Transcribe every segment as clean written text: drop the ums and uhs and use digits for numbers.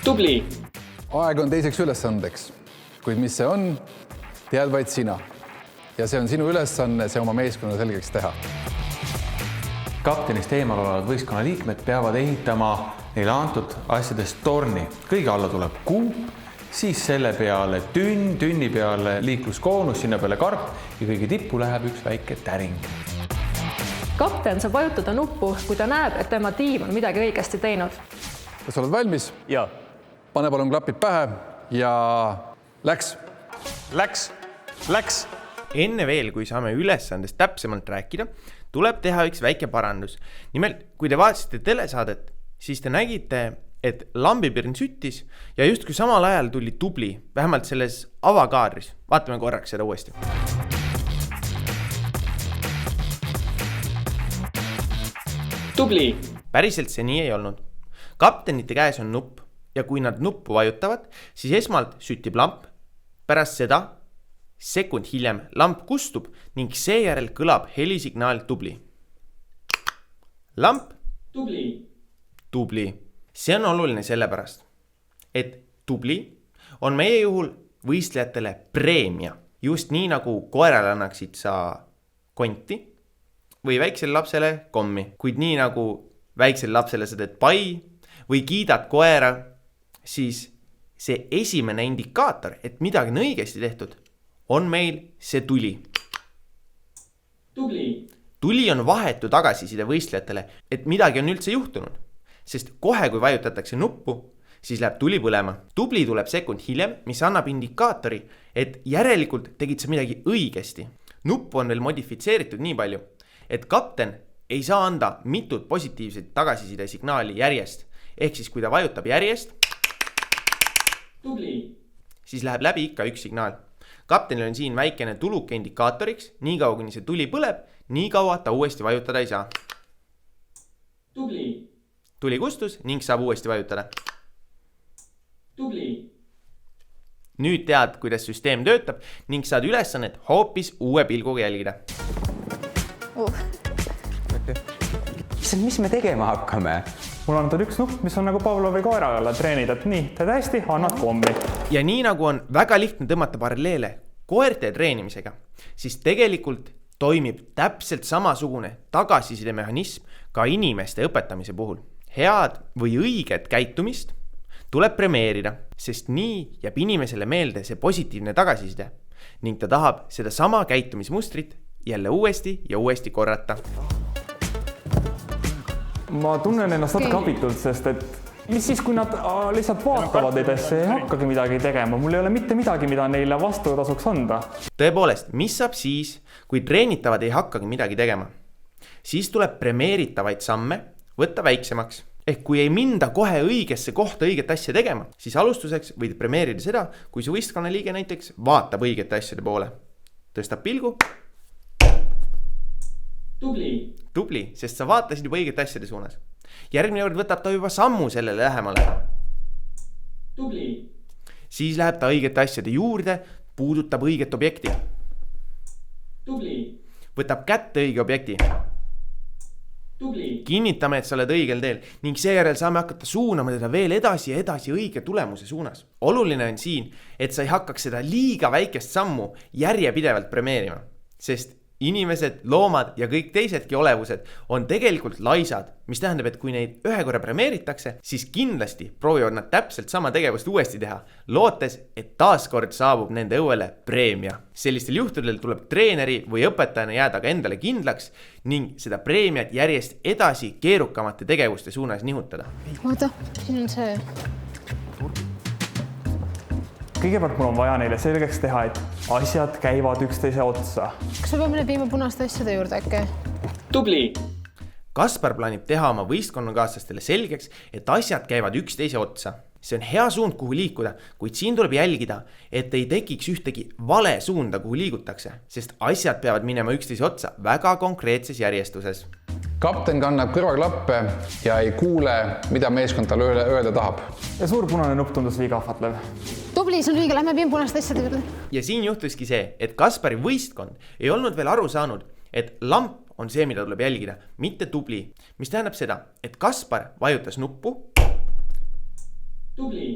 Tubli! Aeg on teiseks ülesandeks, kuid mis see on, tead vaid sina. Ja see on sinu ülesanne see oma meeskonna selgeks teha. Kaptenist eemal olevad võistkonna liikmed peavad ehitama neile antud asjadest torni. Kõige alla tuleb kuup, siis selle peale tünni peale liikluskoonus, sinna peale karp ja kõige tippu läheb üks väike täring. Kapten saab vajutada nuppu, kui ta näeb, et tema tiim on midagi õigesti teinud. Kas oled valmis? Ja. Pane palun klapid pähe ja läks. Läks. Enne veel, kui saame ülesandest täpsemalt rääkida, tuleb teha üks väike parandus. Nimelt, kui te vaatasite telesaadet, siis te nägite, et lambipirn süttis ja justkui samal ajal tuli tubli, vähemalt selles avakaadris. Vaatame korraks seda uuesti. Tubli! Päriselt see nii ei olnud. Kaptenite käes on nupp ja kui nad nuppu vajutavad, siis esmalt süttib lamp. Pärast seda sekund hiljem lamp kustub ning seejärel kõlab helisignaal tubli. Lamp. Tubli. See on oluline sellepärast, et tubli on meie juhul võistlejatele preemia. Just nii nagu koerale annaksid sa konti või väiksele lapsele kommi. Kuid nii nagu väiksele lapsele sa teed pai või kiidad koera, siis see esimene indikaator, et midagi on õigesti tehtud, on meil see tuli. Tuli on vahetu tagasiside võistlejatele, et midagi on üldse juhtunud. Sest kohe, kui vajutatakse nuppu, siis läheb tuli põlema. Tubli tuleb sekund hiljem, mis annab indikaatori, et järelikult tegid sa midagi õigesti. Nuppu on veel modifitseeritud nii palju, et kapten ei saa anda mitut positiivset tagasiside signaali järjest. Ehk siis, kui ta vajutab järjest, siis läheb läbi ikka üks signaal. Kaptenil on siin väikene tuluke indikaatoriks, nii kaua kuni see tuli põleb, nii kaua ta uuesti vajutada ei saa. Tuli kustus ning saab uuesti vajutada. Nüüd tead, kuidas süsteem töötab ning saad ülesannet hoopis uue pilguga jälgida. Mis me tegema hakkame? Mul on üks nupp, mis on nagu Pavlovi koerale treenid, et nii, teed hästi, annad kombi. Ja nii nagu on väga lihtne tõmmata paralleele koerte treenimisega, siis tegelikult toimib täpselt samasugune tagasiside mehhanism ka inimeste õpetamise puhul. Head või õiget käitumist tuleb premeerida, sest nii jääb inimesele meelde see positiivne tagasiside ning ta tahab seda sama käitumismustrit jälle uuesti ja uuesti korrata. Ma tunnen ennast natuke abitult, sest et mis siis, kui nad lihtsalt vaatavad neid asja, ei hakkagi midagi tegema. Mul ei ole mitte midagi, mida neile vastu tasuks anda. Tõepoolest, mis saab siis, kui treenitavad ei hakkagi midagi tegema? Siis tuleb premeeritavaid samme võtta väiksemaks. Ehk kui ei minda kohe õigesse kohta õiget asja tegema, siis alustuseks võid premeerida seda, kui su võistkonna liige näiteks vaatab õigete asjade poole. Tõstab pilgu. Tubli, sest sa vaatasid juba õigete asjade suunas. Järgmine kord võtab ta juba sammu sellele lähemale. Siis läheb ta õigete asjade juurde, puudutab õiget objekti. Võtab kätte õige objekti. Kinnitame, et sa oled õigel teel ning seejärel saame hakata suunama teda veel edasi ja edasi õige tulemuse suunas. Oluline on siin, et sa ei hakkaks seda liiga väikest sammu järjepidevalt premeerima, sest inimesed, loomad ja kõik teisedki olevused on tegelikult laisad, mis tähendab, et kui neid ühe korra premeeritakse, siis kindlasti proovivad nad täpselt sama tegevust uuesti teha, lootes, et taaskord saabub nende õuele preemia. Sellistel juhtudel tuleb treeneri või õpetajana jääda ka endale kindlaks ning seda preemiat järjest edasi keerukamate tegevuste suunas nihutada. Oota, siin on see. Kõigepealt mul on vaja neile selgeks teha, et asjad käivad üksteise otsa. Kas me peame viima punaste asjade juurde äkki? Tubli! Kaspar plaanib teha oma võistkonnakaaslastele selgeks, et asjad käivad üksteise otsa. See on hea suund, kuhu liikuda, kuid siin tuleb jälgida, et ei tekiks ühtegi vale suunda, kuhu liigutakse, sest asjad peavad minema üksteise otsa väga konkreetses järjestuses. Kapten kannab kõrvaklappe ja ei kuule, mida meeskond talle öelda tahab. Ja suur punane nupp tundus liiga ahvatlev. Tubli, see on õige, lähme viima punaste asjade juurde. Ja siin juhtuski see, et Kaspari võistkond ei olnud veel aru saanud, et lamp on see, mida tuleb jälgida, mitte tubli. Mis tähendab seda, et Kaspar vajutas nuppu tubli,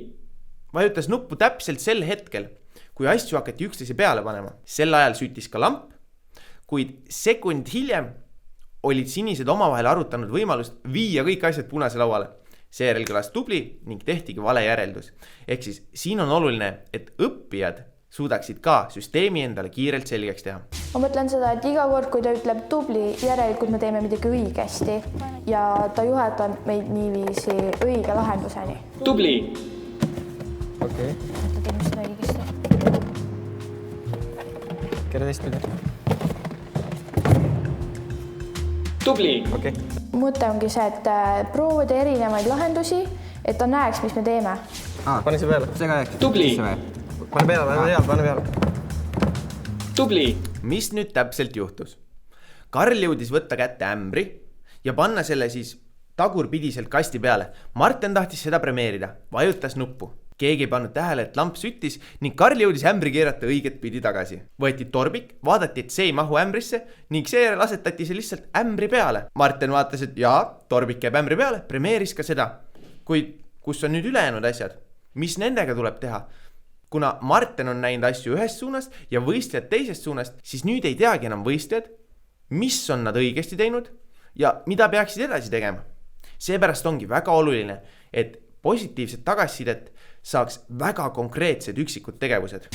vajutas nuppu täpselt sel hetkel, kui asju hakati üksteise peale panema. Sel ajal süttis ka lamp, kuid sekund hiljem olid sinised omavahel arutanud võimalust viia kõik asjad punase lauale. Seejärel kõlas tubli ning tehtigi vale järeldus. Ehk siis siin on oluline, et õppijad suudaksid ka süsteemi endale kiirelt selgeks teha. Ma mõtlen seda, et iga kord, kui ta ütleb tubli, järelikult me teeme midagi õigesti ja ta juhatab meid niiviisi õige lahenduseni. tubli, okei. Ta teeme seda õigesti. Kere teistpidi. tubli, Okei. Mõte ongi see, et proovida erinevaid lahendusi, et ta näeks, mis me teeme. Pane see peale. See ka jääks. Tubli. Pane peale. tubli, Mis nüüd täpselt juhtus? Karl jõudis võtta kätte ämbri ja panna selle siis tagurpidiselt kasti peale. Marten tahtis seda premeerida, vajutas nuppu. Keegi ei pannud tähele, et lamp süttis ning Karl jõudis ämbri keerata õiget pidi tagasi. Võeti torbik, vaadati, et see ei mahu ämbrisse ning seejärel asetati see lihtsalt ämbri peale. Marten vaatas, et jaa, torbik jääb ämbri peale, premeeris ka seda. Kuid kus on nüüd ülejäänud asjad? Mis nendega tuleb teha? Kuna Marten on näinud asju ühest suunast ja võistlejad teisest suunast, siis nüüd ei teagi enam võistlejad, mis on nad õigesti teinud ja mida peaksid edasi tegema. Seepärast ongi väga oluline, et positiivset tagasisidet saaks väga konkreetsed üksikud tegevused.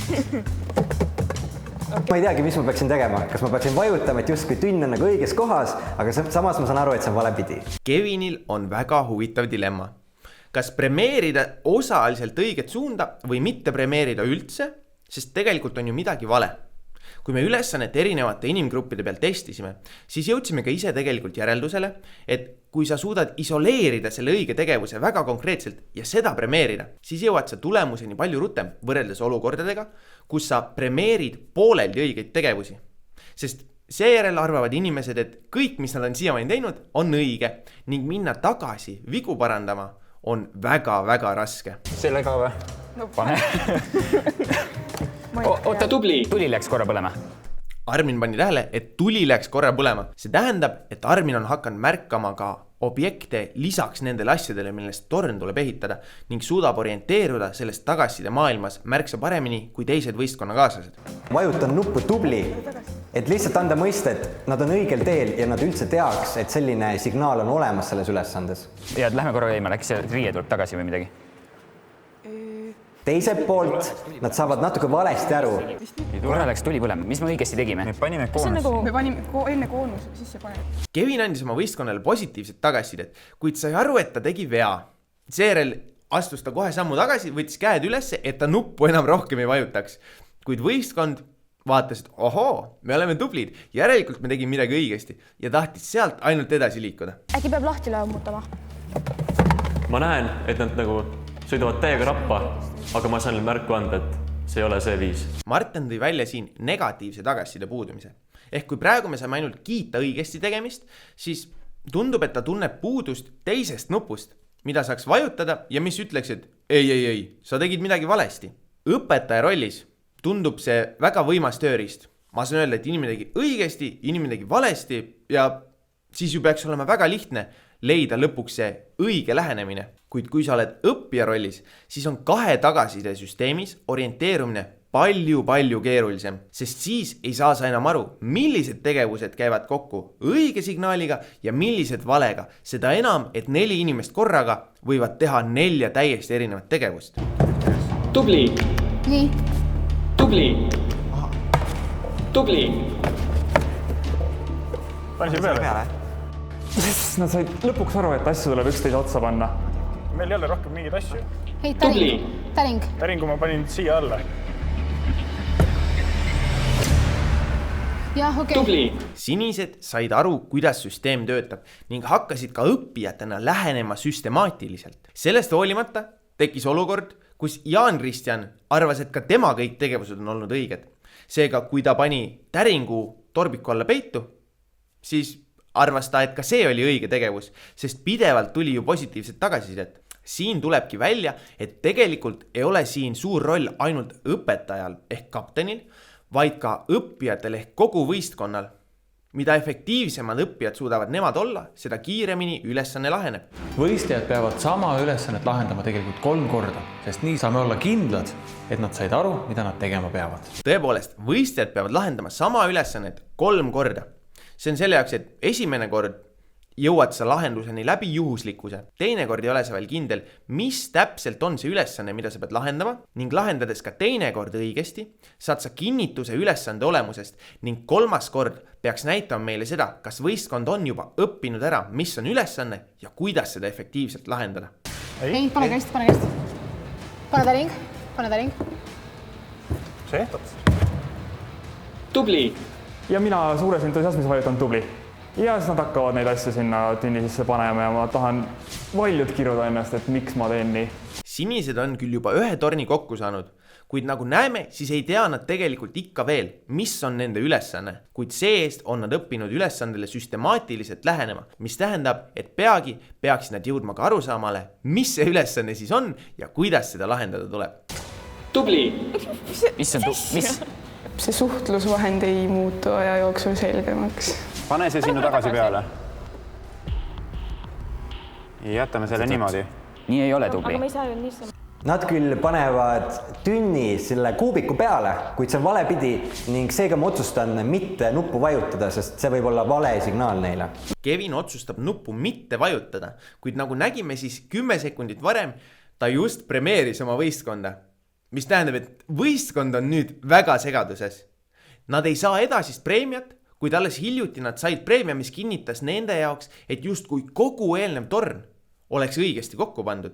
Ma ei teagi, mis ma peaksin tegema. Kas ma peaksin vajutama, et justkui tünn on nagu õiges kohas, aga samas ma saan aru, et see on vale pidi. Kevinil on väga huvitav dilemma. Kas premeerida osaliselt õiget suunda või mitte premeerida üldse, sest tegelikult on ju midagi vale. Kui me ülesannet erinevate inimgruppide peal testisime, siis jõudsime ka ise tegelikult järeldusele, et kui sa suudad isoleerida selle õige tegevuse väga konkreetselt ja seda premeerida, siis jõuad sa tulemuseni palju rutem võrreldes olukordadega, kus sa premeerid pooleldi õigeid tegevusi. Sest seejärel arvavad inimesed, et kõik, mis nad on siiamaani teinud, on õige ning minna tagasi vigu parandama on väga-väga raske. Selle ka või? No pane. oota, tubli, Tuli läks korra põlema. Armin pani tähele, et tuli läks korra põlema. See tähendab, et Armin on hakanud märkama ka objekte lisaks nendele asjadele, millest torn tuleb ehitada ning suudab orienteeruda sellest tagasiside maailmas märksa paremini kui teised võistkonnakaaslased. Vajutan nuppu tubli, et lihtsalt anda mõista, et nad on õigel teel ja nad üldse teaks, et selline signaal on olemas selles ülesandes. Ja lähme korra eemale, äkki see riie tuleb tagasi või midagi? Teiselt poolt nad saavad natuke valesti aru. Korra läks tuli põlema. Mis me õigesti tegime? Me panime koonus. Me panime enne koonus sisse panema. Kevin andis oma võistkonnale positiivset tagasisidet, kuid sai aru, et ta tegi vea. Seejärel astus ta kohe sammu tagasi, võttis käed ülesse, et ta nuppu enam rohkem ei vajutaks. Kuid võistkond vaatas, et ohoo, me oleme tublid, järelikult me tegime midagi õigesti ja tahtis sealt ainult edasi liikuda. Äkki peab lahti lammutama? Ma näen, et nad nagu sõidavad täiega rappa, aga ma saan neile märku anda, et see ei ole see viis. Marten tõi välja siin negatiivse tagasiside puudumise. Ehk kui praegu me saame ainult kiita õigesti tegemist, siis tundub, et ta tunneb puudust teisest nupust, mida saaks vajutada ja mis ütleks, et ei, sa tegid midagi valesti. Õpetaja rollis tundub see väga võimas tööriist. Ma saan öelda, et inimene tegi õigesti, inimene tegi valesti ja siis ju peaks olema väga lihtne leida lõpuks see õige lähenemine. Kuid kui sa oled õppija rollis, siis on kahe tagasiside süsteemis orienteerumine palju keerulisem, sest siis ei saa sa enam aru, millised tegevused käivad kokku õige signaaliga ja millised valega. Seda enam, et 4 inimest korraga võivad teha 4 täiesti erinevat tegevust. tubli, nii, tubli, tubli, Pani siia peale. Nad said lõpuks aru, et asju tuleb üksteise otsa panna. Meil jälle rohkem mingeid asju. ei, tubli, Täring. Täringu ma panin siia alla. Jah, okei. tubli, Sinised said aru, kuidas süsteem töötab ning hakkasid ka õppijatena lähenema süstemaatiliselt. Sellest hoolimata tekkis olukord, kus Jaan Kristjan arvas, et ka tema kõik tegevused on olnud õiged. Seega, kui ta pani Täringu torbiku alla peitu, siis arvas ta, et ka see oli õige tegevus, sest pidevalt tuli ju positiivset tagasisidet. Siin tulebki välja, et tegelikult ei ole siin suur roll ainult õpetajal ehk kaptenil, vaid ka õppijatel ehk kogu võistkonnal, mida efektiivsemad õppijad suudavad nemad olla, seda kiiremini ülesanne laheneb. Võistlejad peavad sama ülesannet lahendama tegelikult 3 korda, sest nii saame olla kindlad, et nad said aru, mida nad tegema peavad. Tõepoolest, võistlejad peavad lahendama sama ülesannet 3 korda. See on selle jaoks, et esimene kord jõuad sa lahenduseni läbi juhuslikkuse. Teine kord ei ole sa veel kindel, mis täpselt on see ülesanne, mida sa pead lahendama ning lahendades ka teine kord õigesti, saad sa kinnituse ülesande olemusest ning 3. kord peaks näitama meile seda, kas võistkond on juba õppinud ära, mis on ülesanne ja kuidas seda efektiivselt lahendada. Ei, pane käest. Pane ta ring. See? Tubli. Ja mina suures entusiasmis vajutan tubli. Ja siis nad hakkavad neid asju sinna tünni sisse panema ja ma tahan valjult kiruda ennast, et miks ma teen nii. Sinised on küll juba 1 torni kokku saanud, kuid nagu näeme, siis ei tea nad tegelikult ikka veel, mis on nende ülesanne, kuid see-eest on nad õppinud ülesandele süstemaatiliselt lähenema, mis tähendab, et peagi peaksid nad jõudma ka arusaamale, mis see ülesanne siis on ja kuidas seda lahendada tuleb. Tubli. Mis? See suhtlusvahend ei muutu aja jooksul selgemaks. Pane see sinna tagasi peale. Ja jätame selle niimoodi. Nii ei ole tubli. Aga me ei saa ju niisama. Nad küll panevad tünni selle kuubiku peale, kuid see on vale pidi ning seega ma otsustan mitte nuppu vajutada, sest see võib olla vale signaal neile. Kevin otsustab nuppu mitte vajutada, kuid nagu nägime siis 10 sekundit varem, ta just premeeris oma võistkonda. Mis tähendab, et võistkond on nüüd väga segaduses. Nad ei saa edasist preemiat, kuid alles hiljuti nad said preemia, mis kinnitas nende jaoks, et justkui kogu eelnev torn oleks õigesti kokku pandud.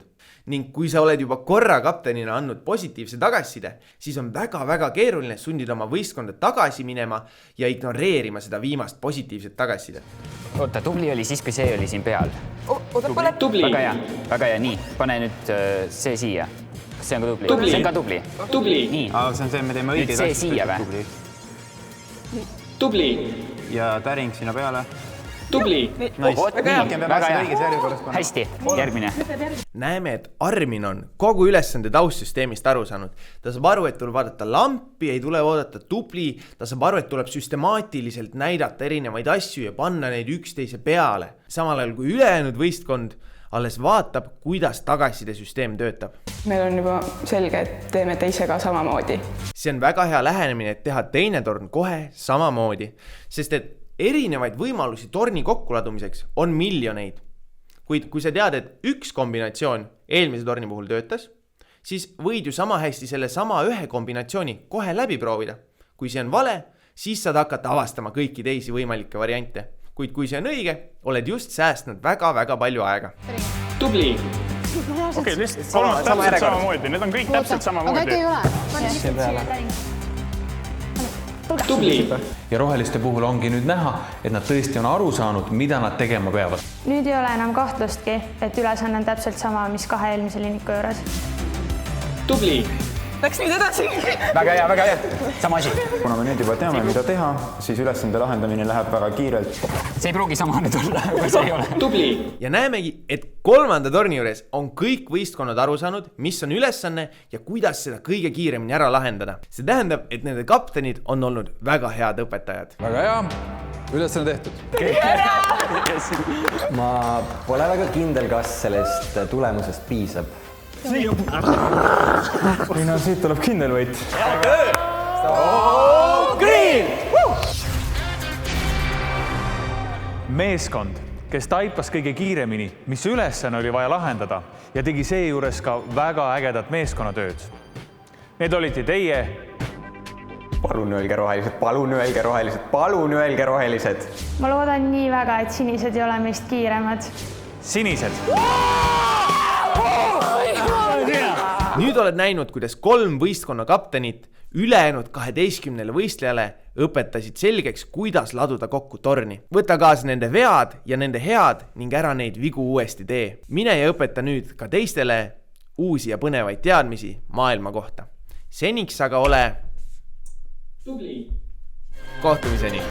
Ning kui sa oled juba korra kaptenina andnud positiivse tagasiside, siis on väga-väga keeruline sundida oma võistkonda tagasi minema ja ignoreerima seda viimast positiivset tagasisidet. Oota, tubli oli siis, kui see oli siin peal. Tubli. Väga hea, nii. Pane nüüd see siia. Kas see on ka tubli? Tubli. See on ka tubli. Tubli. Nii. Aga see on see, me teeme õigeid asju. Nüüd see siia või? Tubli. Ja täring sinna peale. Tubli. Väga hea. Hästi, järgmine. Näeme, et Armin on kogu ülesande taustsüsteemist aru saanud. Ta saab aru, et tuleb vaadata lampi, ei tule vaadata tubli. Ta saab aru, et tuleb süstemaatiliselt näidata erinevaid asju ja panna neid üksteise peale. Samal ajal kui ülejäänud võistkond alles vaatab, kuidas tagasisidesüsteem töötab. Meil on juba selge, et teeme teise ka samamoodi. See on väga hea lähenemine, et teha teine torn kohe samamoodi, sest et erinevaid võimalusi torni kokkuladumiseks on miljoneid. Kuid kui sa tead, et üks kombinatsioon eelmise torni puhul töötas, siis võid ju sama hästi selle sama ühe kombinatsiooni kohe läbi proovida. Kui see on vale, siis saad hakata avastama kõiki teisi võimalikke variante. Kuid kui see on õige, oled just säästnud väga-väga palju aega. Tubli. Okei, lihtsalt 3 täpselt samamoodi. Need on kõik täpselt samamoodi. Aga äkki ei ole? Tubli. Ja roheliste puhul ongi nüüd näha, et nad tõesti on aru saanud, mida nad tegema peavad. Nüüd ei ole enam kahtlustki, et ülesanne on täpselt sama, mis 2 eelmise linniku juures. Tubli. Läks nüüd edasi. Väga hea. Sama asi. Kuna me nüüd juba teame, mida teha, siis ülesande lahendamine läheb väga kiirelt. See ei pruugi sama nüüd olla, kui see ei ole. Tubli. Ja näemegi, et 3. torni juures on kõik võistkonnad aru saanud, mis on ülesanne ja kuidas seda kõige kiiremini ära lahendada. See tähendab, et nende kaptenid on olnud väga head õpetajad. Väga hea. Ülesanne tehtud. Ma pole väga kindel, kas sellest tulemusest piisab. Ei no, siit tuleb kindel võit. Meeskond, kes taipas kõige kiiremini, mis ülesanne oli vaja lahendada ja tegi seejuures ka väga ägedat meeskonnatööd. Need olite teie. Palun öelge rohelised. Ma loodan nii väga, et sinised ei ole meist kiiremad. Sinised. Nüüd oled näinud, kuidas 3 võistkonna kaptenit ülejäänud 12 võistlejale õpetasid selgeks, kuidas laduda kokku torni. Võta kaasa nende vead ja nende head ning ära neid vigu uuesti tee. Mine ja õpeta nüüd ka teistele uusi ja põnevaid teadmisi maailma kohta. Seniks aga ole Tubli. kohtumiseni.